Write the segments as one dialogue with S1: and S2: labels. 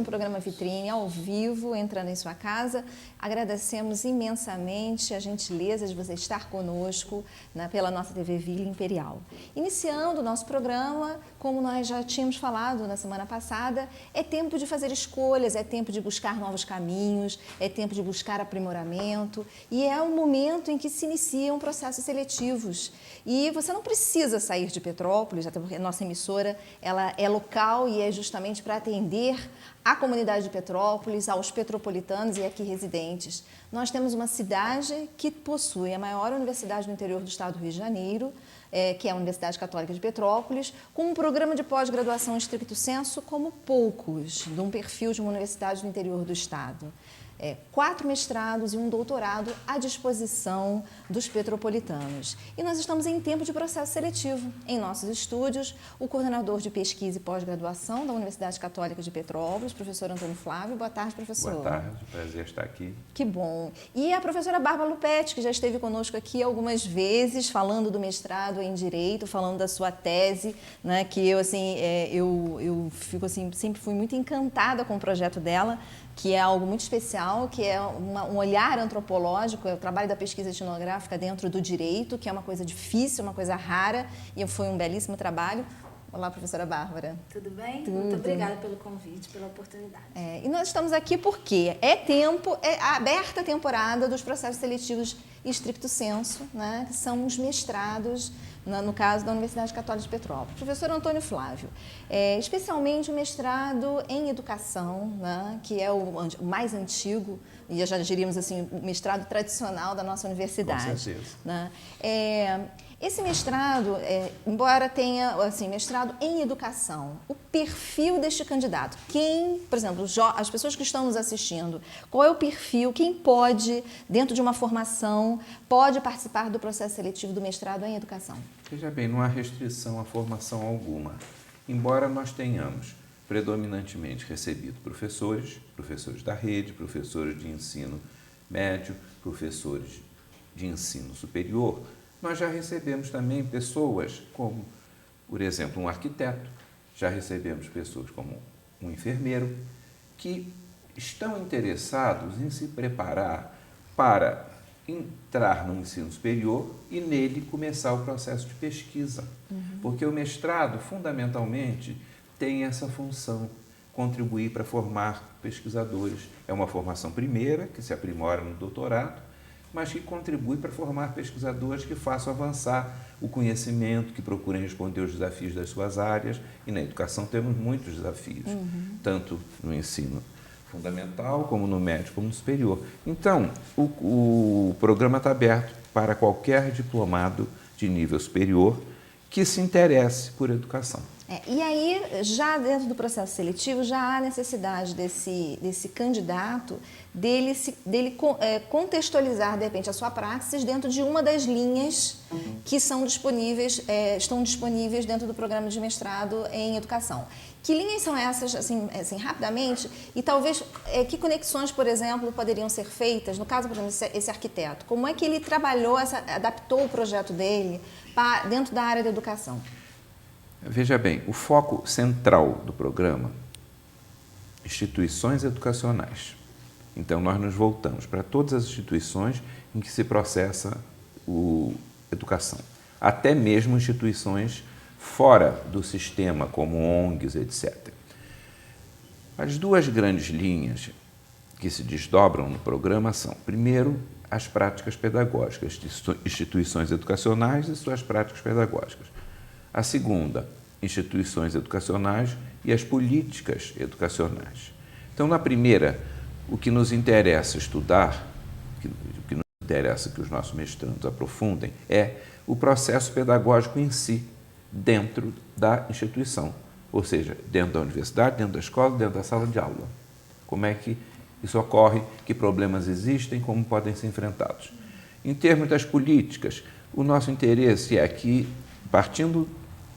S1: um programa Vitrine ao vivo, entrando em sua casa. Agradecemos imensamente a gentileza de você estar conosco pela nossa TV Vila Imperial. Iniciando o nosso programa, como nós já tínhamos falado na semana passada, é tempo de fazer escolhas, é tempo de buscar novos caminhos, é tempo de buscar aprimoramento e é um momento em que se iniciam processos seletivos. E você não precisa sair de Petrópolis, até porque a nossa emissora ela é local e é justamente para atender a comunidade de Petrópolis, aos petropolitanos e aqui residentes. Nós temos uma cidade que possui a maior universidade do interior do estado do Rio de Janeiro, que é a Universidade Católica de Petrópolis, com um programa de pós-graduação em stricto sensu como poucos, de um perfil de uma universidade do interior do estado. 4 mestrados e um doutorado à disposição dos petropolitanos. E nós estamos em tempo de processo seletivo. Em nossos estúdios, o coordenador de pesquisa e pós-graduação da Universidade Católica de Petrópolis, professor Antônio Flávio. Boa tarde, professor.
S2: Boa tarde, prazer estar aqui.
S1: Que bom. E a professora Bárbara Lupetti, que já esteve conosco aqui algumas vezes, falando do mestrado em Direito, falando da sua tese, né, que eu fico assim, sempre fui muito encantada com o projeto dela, que é algo muito especial, que é um olhar antropológico, é o trabalho da pesquisa etnográfica dentro do direito, que é uma coisa difícil, uma coisa rara, e foi um belíssimo trabalho. Olá, professora Bárbara.
S3: Tudo bem? Tudo. Muito obrigada pelo convite, pela oportunidade.
S1: E nós estamos aqui porque é aberta a temporada dos processos seletivos stricto sensu, né, que são os mestrados, no caso da Universidade Católica de Petrópolis. Professor Antônio Flávio, especialmente o mestrado em educação, né, que é o mais antigo, e já diríamos assim, o mestrado tradicional da nossa universidade.
S2: Com certeza.
S1: Né? Esse mestrado, embora tenha assim, mestrado em educação, o perfil deste candidato, por exemplo, as pessoas que estão nos assistindo, qual é o perfil, quem pode, dentro de uma formação, pode participar do processo seletivo do mestrado em educação?
S2: Veja bem, não há restrição à formação alguma, embora nós tenhamos predominantemente recebido professores da rede, professores de ensino médio, professores de ensino superior. Nós já recebemos também pessoas como, por exemplo, um arquiteto, já recebemos pessoas como um enfermeiro, que estão interessados em se preparar para entrar no ensino superior e nele começar o processo de pesquisa. Porque o mestrado, fundamentalmente, tem essa função, contribuir para formar pesquisadores. É uma formação primeira, que se aprimora no doutorado, mas que contribui para formar pesquisadores que façam avançar o conhecimento, que procurem responder os desafios das suas áreas. E na educação temos muitos desafios, tanto no ensino fundamental, como no médio, como no superior. Então, o programa está aberto para qualquer diplomado de nível superior que se interesse por educação.
S1: E aí, já dentro do processo seletivo, já há necessidade desse candidato, dele contextualizar, de repente, a sua praxis dentro de uma das linhas que estão disponíveis dentro do programa de mestrado em educação. Que linhas são essas, assim rapidamente? E talvez, que conexões, por exemplo, poderiam ser feitas? No caso, por exemplo, esse arquiteto, como é que ele trabalhou, adaptou o projeto dele dentro da área da educação?
S2: Veja bem, o foco central do programa, instituições educacionais. Então, nós nos voltamos para todas as instituições em que se processa a educação, até mesmo instituições fora do sistema, como ONGs, etc. As 2 grandes linhas que se desdobram no programa são, primeiro, as práticas pedagógicas, instituições educacionais e suas práticas pedagógicas. A segunda, instituições educacionais e as políticas educacionais. Então, na primeira, o que nos interessa estudar, o que nos interessa que os nossos mestrandos aprofundem, é o processo pedagógico em si, dentro da instituição, ou seja, dentro da universidade, dentro da escola, dentro da sala de aula. Como é que isso ocorre, que problemas existem, como podem ser enfrentados. Em termos das políticas, o nosso interesse é que, partindo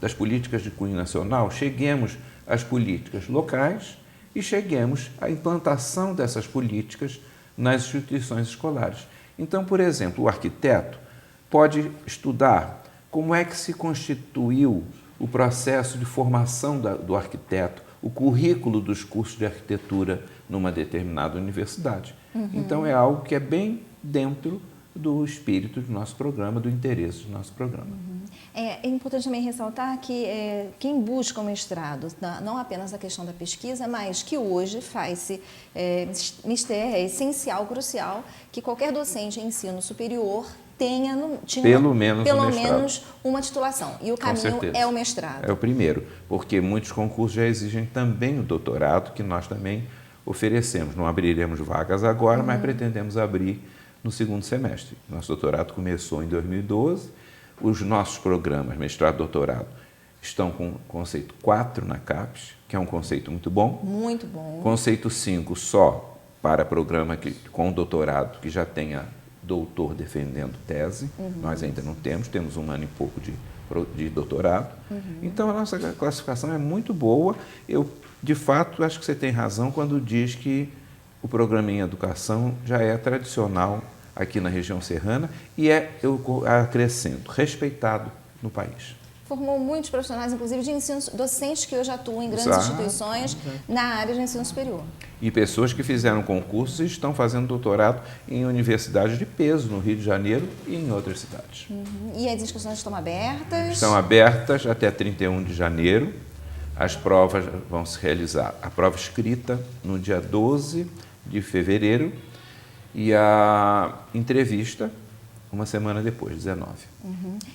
S2: das políticas de cunho nacional, cheguemos às políticas locais e cheguemos à implantação dessas políticas nas instituições escolares. Então, por exemplo, o arquiteto pode estudar como é que se constituiu o processo de formação do arquiteto, o currículo dos cursos de arquitetura numa determinada universidade. Então, é algo que é bem dentro do espírito do nosso programa, do interesse do nosso programa.
S1: É importante também ressaltar que quem busca o mestrado, não apenas a questão da pesquisa, mas que hoje faz-se, é essencial, crucial, que qualquer docente em ensino superior tinha
S2: pelo menos
S1: uma titulação. E o caminho é o mestrado.
S2: É o primeiro, porque muitos concursos já exigem também o doutorado, que nós também oferecemos. Não abriremos vagas agora, mas pretendemos abrir no segundo semestre. Nosso doutorado começou em 2012. Os nossos programas, mestrado e doutorado, estão com o conceito 4 na CAPES, que é um conceito muito bom.
S1: Muito bom.
S2: Conceito 5 só para programa com doutorado que já tenha doutor defendendo tese. Nós ainda não temos 1 ano e pouco de doutorado. Então, a nossa classificação é muito boa. Eu, de fato, acho que você tem razão quando diz que o programa em educação já é tradicional aqui na região serrana e eu acrescento, respeitado no país.
S1: Formou muitos profissionais, inclusive de ensino, docentes que hoje atuam em grandes instituições na área de ensino superior.
S2: E pessoas que fizeram concursos e estão fazendo doutorado em universidades de peso, no Rio de Janeiro e em outras cidades.
S1: E as inscrições estão abertas?
S2: Estão abertas até 31 de janeiro. As provas vão se realizar, a prova escrita no dia 12 de fevereiro, e a entrevista uma semana depois, 19.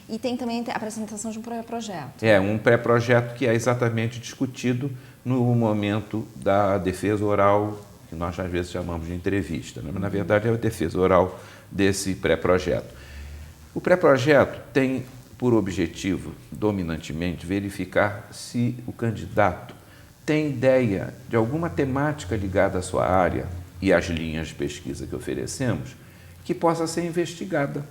S1: E tem também a apresentação de um pré-projeto.
S2: É, um pré-projeto que é exatamente discutido no momento da defesa oral, que nós às vezes chamamos de entrevista, né? Mas, na verdade, é a defesa oral desse pré-projeto. O pré-projeto tem por objetivo, dominantemente, verificar se o candidato tem ideia de alguma temática ligada à sua área e às linhas de pesquisa que oferecemos, que possa ser investigada.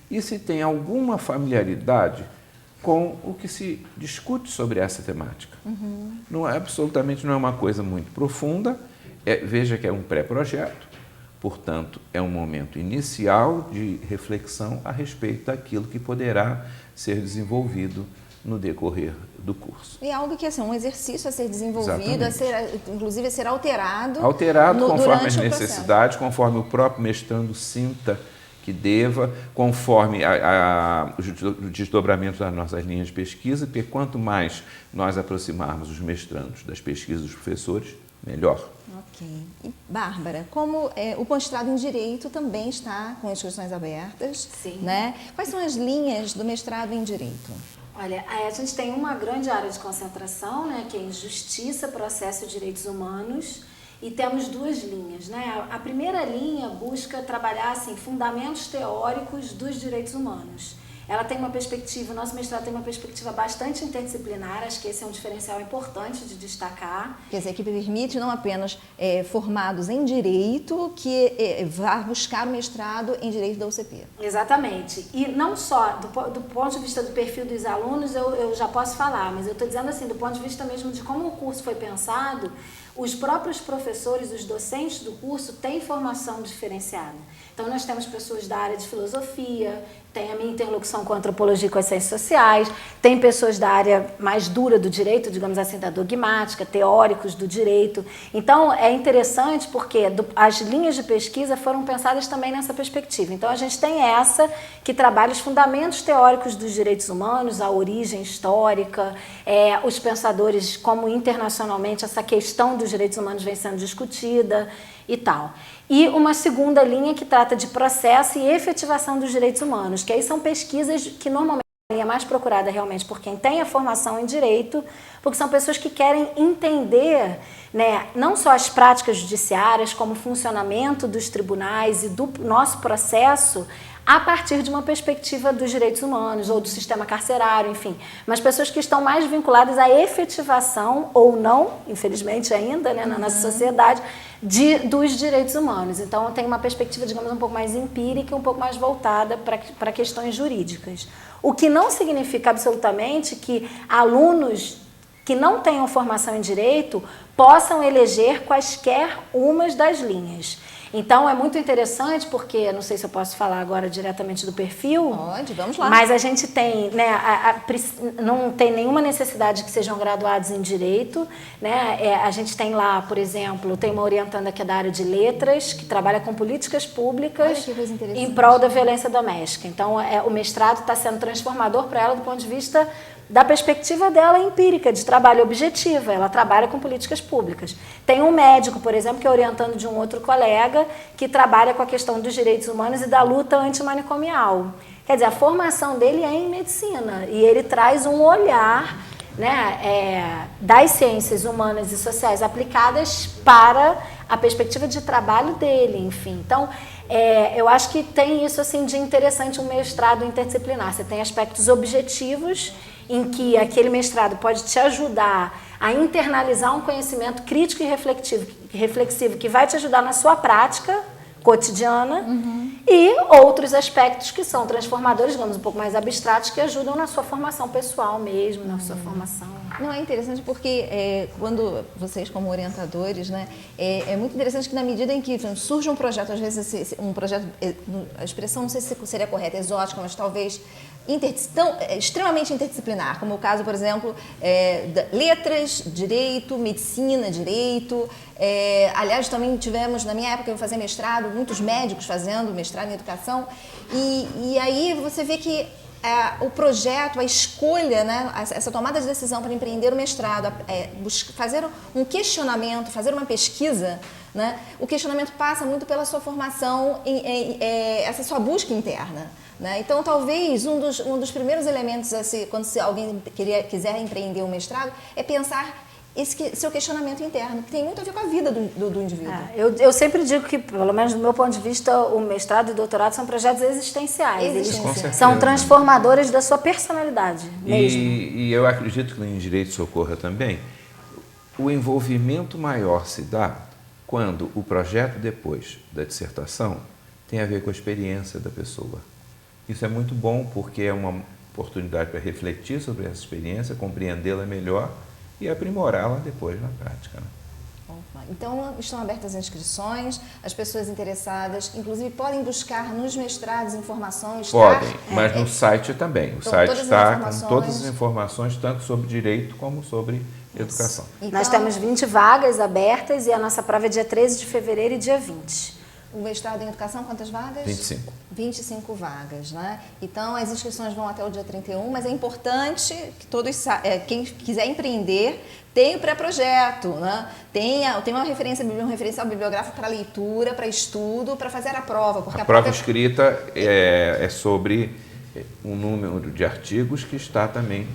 S2: E se tem alguma familiaridade com o que se discute sobre essa temática. Não é uma coisa muito profunda, veja que é um pré-projeto, portanto, é um momento inicial de reflexão a respeito daquilo que poderá ser desenvolvido no decorrer do curso.
S1: E algo que é um exercício a ser desenvolvido, inclusive a ser alterado
S2: conforme as necessidades, conforme o próprio mestrando sinta que deva, conforme o desdobramento das nossas linhas de pesquisa, porque quanto mais nós aproximarmos os mestrandos das pesquisas dos professores, melhor.
S1: Ok. E, Bárbara, como o mestrado em Direito também está com inscrições abertas,
S3: Sim.
S1: Né? Quais são as linhas do mestrado em Direito?
S3: Olha, a gente tem uma grande área de concentração, né, que é em Justiça, Processo e Direitos Humanos, e temos 2 linhas, né? A primeira linha busca trabalhar assim, fundamentos teóricos dos direitos humanos. Ela tem uma perspectiva, o nosso mestrado tem uma perspectiva bastante interdisciplinar, acho que esse é um diferencial importante de destacar.
S1: Quer dizer, que permite não apenas formados em Direito que vá buscar o mestrado em Direito da UCP.
S3: Exatamente. E não só do ponto de vista do perfil dos alunos, eu já posso falar, mas eu estou dizendo assim, do ponto de vista mesmo de como o curso foi pensado, os próprios professores, os docentes do curso têm formação diferenciada. Então, nós temos pessoas da área de filosofia, tem a minha interlocução com a antropologia e com as ciências sociais, tem pessoas da área mais dura do direito, digamos assim, da dogmática, teóricos do direito. Então, é interessante porque as linhas de pesquisa foram pensadas também nessa perspectiva. Então, a gente tem essa que trabalha os fundamentos teóricos dos direitos humanos, a origem histórica, os pensadores, como internacionalmente essa questão dos direitos humanos vem sendo discutida e tal. E uma segunda linha que trata de processo e efetivação dos direitos humanos, que aí são pesquisas que normalmente a linha mais procurada realmente por quem tem a formação em direito, porque são pessoas que querem entender, né, não só as práticas judiciárias, como o funcionamento dos tribunais e do nosso processo, a partir de uma perspectiva dos direitos humanos ou do sistema carcerário, enfim. Mas pessoas que estão mais vinculadas à efetivação, ou não, infelizmente ainda, né, na nossa sociedade, dos direitos humanos. Então, tem uma perspectiva, digamos, um pouco mais empírica e um pouco mais voltada para questões jurídicas. O que não significa absolutamente que alunos que não tenham formação em direito possam eleger quaisquer umas das linhas. Então, é muito interessante porque, não sei se eu posso falar agora diretamente do perfil.
S1: Pode, vamos lá.
S3: Mas a gente tem, né, não tem nenhuma necessidade que sejam graduados em Direito, né? A gente tem lá, por exemplo, tem uma orientanda que é da área de Letras, que trabalha com políticas públicas em prol da violência doméstica. Então, o mestrado está sendo transformador para ela do ponto de vista da perspectiva dela empírica, de trabalho objetiva. Ela trabalha com políticas públicas. Tem um médico, por exemplo, que é orientando de um outro colega, que trabalha com a questão dos direitos humanos e da luta antimanicomial. Quer dizer, a formação dele é em medicina e ele traz um olhar, né, das ciências humanas e sociais aplicadas para a perspectiva de trabalho dele, enfim. Então, eu acho que tem isso assim de interessante um mestrado interdisciplinar. Você tem aspectos objetivos em que aquele mestrado pode te ajudar a internalizar um conhecimento crítico e reflexivo que vai te ajudar na sua prática cotidiana, e outros aspectos que são transformadores, digamos, um pouco mais abstratos, que ajudam na sua formação pessoal mesmo, na sua formação.
S1: Não, é interessante porque quando vocês como orientadores, né, é muito interessante que na medida em que surge um projeto, às vezes um projeto, a expressão não sei se seria correta, exótica, mas talvez extremamente interdisciplinar, como o caso, por exemplo, letras, direito, medicina, direito. Aliás, também tivemos, na minha época, eu fazia mestrado, muitos médicos fazendo mestrado em educação, e aí você vê que o projeto, a escolha, né, essa tomada de decisão para empreender o mestrado, fazer um questionamento, fazer uma pesquisa, né, o questionamento passa muito pela sua formação, essa sua busca interna. Né? Então, talvez um dos primeiros elementos, assim, quando alguém quiser empreender um mestrado, é pensar seu questionamento interno, que tem muito a ver com a vida do indivíduo.
S3: Eu sempre digo que, pelo menos do meu ponto de vista, o mestrado e o doutorado são projetos existenciais. Eles são transformadores da sua personalidade mesmo.
S2: E eu acredito que em Direito Socorra também, o envolvimento maior se dá quando o projeto depois da dissertação tem a ver com a experiência da pessoa. Isso é muito bom porque é uma oportunidade para refletir sobre essa experiência, compreendê-la melhor e aprimorá-la depois na prática. Né?
S1: Então, estão abertas as inscrições, as pessoas interessadas, inclusive, podem buscar nos mestrados informações.
S2: Podem, mas no site também. O
S1: então,
S2: site está com todas as informações, tanto sobre direito como sobre educação.
S3: Então, nós temos 20 vagas abertas e a nossa prova é dia 13 de fevereiro e dia 20.
S1: O mestrado em educação, quantas vagas?
S2: 25.
S1: 25 vagas, né? Então, as inscrições vão até o dia 31, mas é importante que todos, quem quiser empreender, tenha o pré-projeto, né? Tem um referencial bibliográfico para leitura, para estudo, para fazer a prova. Porque
S2: a prova escrita é sobre um número de artigos que está também,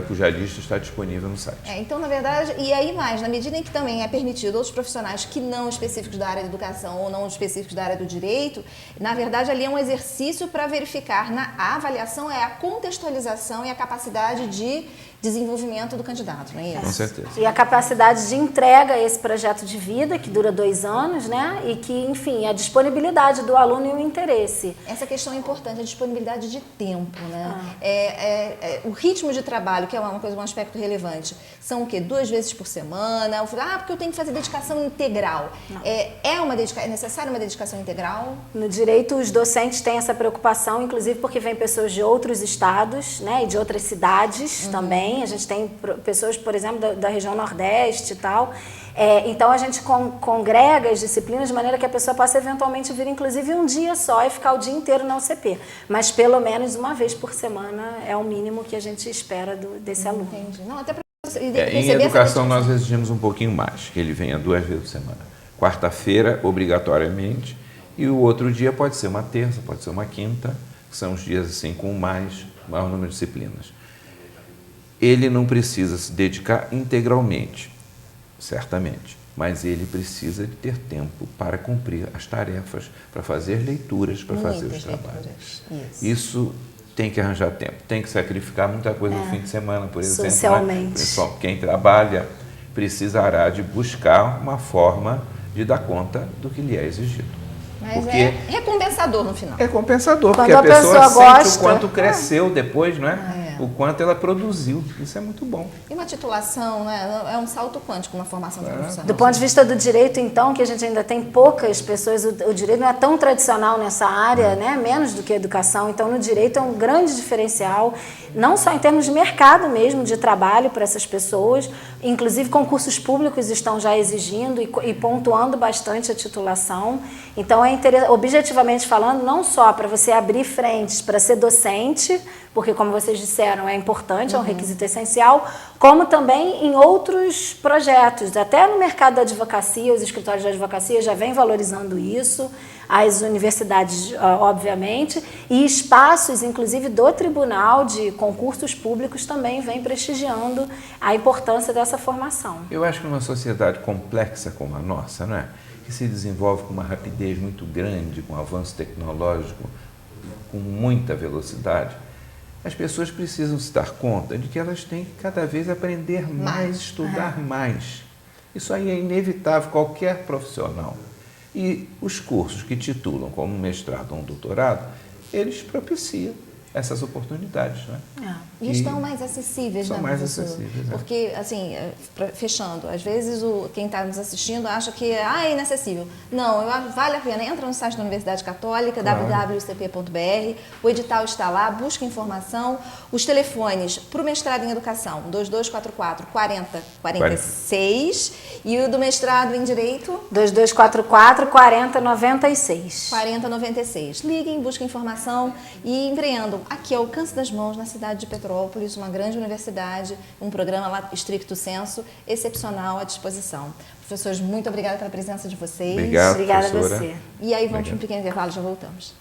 S2: cuja lista está disponível no site.
S1: Então, na verdade, e aí mais, na medida em que também é permitido outros profissionais que não específicos da área da educação ou não específicos da área do direito, na verdade ali é um exercício para verificar, a avaliação é a contextualização e a capacidade de desenvolvimento do candidato, não é isso?
S2: Com certeza.
S3: E a capacidade de entrega a esse projeto de vida, que dura 2 anos, né? E que, enfim, a disponibilidade do aluno e o interesse.
S1: Essa questão é importante, a disponibilidade de tempo, né? O ritmo de trabalho, que é um aspecto relevante, são o quê? 2 vezes por semana? Porque eu tenho que fazer dedicação integral. É necessária uma dedicação integral?
S3: No direito, os docentes têm essa preocupação, inclusive porque vêm pessoas de outros estados, né? E de outras cidades também. A gente tem pessoas, por exemplo, da região Nordeste e tal. Então, a gente congrega as disciplinas de maneira que a pessoa possa eventualmente vir, inclusive, um dia só e ficar o dia inteiro na UCP. Mas, pelo menos, uma vez por semana é o mínimo que a gente espera desse aluno.
S1: Entendi. Não, até
S2: em educação, nós exigimos um pouquinho mais, que ele venha 2 vezes por semana. Quarta-feira, obrigatoriamente, e o outro dia pode ser uma terça, pode ser uma quinta, que são os dias assim, com maior número de disciplinas. Ele não precisa se dedicar integralmente, certamente, mas ele precisa de ter tempo para cumprir as tarefas, para fazer leituras, para fazer os trabalhos. Isso tem que arranjar tempo, tem que sacrificar muita coisa no fim de semana, por exemplo.
S3: Socialmente.
S2: Pessoal, quem trabalha precisará de buscar uma forma de dar conta do que lhe é exigido.
S1: Mas porque é recompensador no final.
S2: É compensador,
S3: quando
S2: porque a pessoa
S3: gosta,
S2: sente o quanto cresceu depois, não é? o quanto ela produziu. Isso é muito bom.
S1: E uma titulação, né? É um salto quântico, uma formação de profissional.
S3: Do ponto de vista do direito, então, que a gente ainda tem poucas pessoas, o direito não é tão tradicional nessa área, né? Menos do que a educação. Então, no direito é um grande diferencial, não só em termos de mercado mesmo, de trabalho para essas pessoas, inclusive concursos públicos estão já exigindo e pontuando bastante a titulação. Então, é interessante, objetivamente falando, não só para você abrir frentes para ser docente, porque, como vocês disseram, é importante, é um requisito essencial, como também em outros projetos. Até no mercado da advocacia, os escritórios de advocacia já vêm valorizando isso, as universidades, obviamente, e espaços, inclusive, do Tribunal de Concursos Públicos também vêm prestigiando a importância dessa formação.
S2: Eu acho que numa sociedade complexa como a nossa, não é? Que se desenvolve com uma rapidez muito grande, com um avanço tecnológico, com muita velocidade, as pessoas precisam se dar conta de que elas têm que cada vez aprender mais, estudar mais. Isso aí é inevitável, qualquer profissional. E os cursos que titulam como um mestrado ou um doutorado, eles propiciam essas oportunidades, né?
S1: E estão mais acessíveis,
S2: são
S1: né,
S2: mais
S1: professor?
S2: acessíveis,
S1: Porque, assim, fechando, às vezes quem está nos assistindo acha que é inacessível. Não, vale a pena. Entra no site da Universidade Católica, www.ucp.br, o edital está lá, busca informação. Os telefones para o mestrado em educação, 2244 4046, e o do mestrado em Direito?
S3: 2244 4096.
S1: 4096. Liguem, busquem informação e empreendam. Aqui ao alcance das mãos, na cidade de Petrópolis, uma grande universidade, um programa lá, Stricto Sensu, excepcional à disposição. Professores, muito obrigada pela presença de vocês.
S2: Obrigado,
S3: Obrigada
S2: professora.
S3: a você.
S1: E aí vamos para um pequeno intervalo, já voltamos.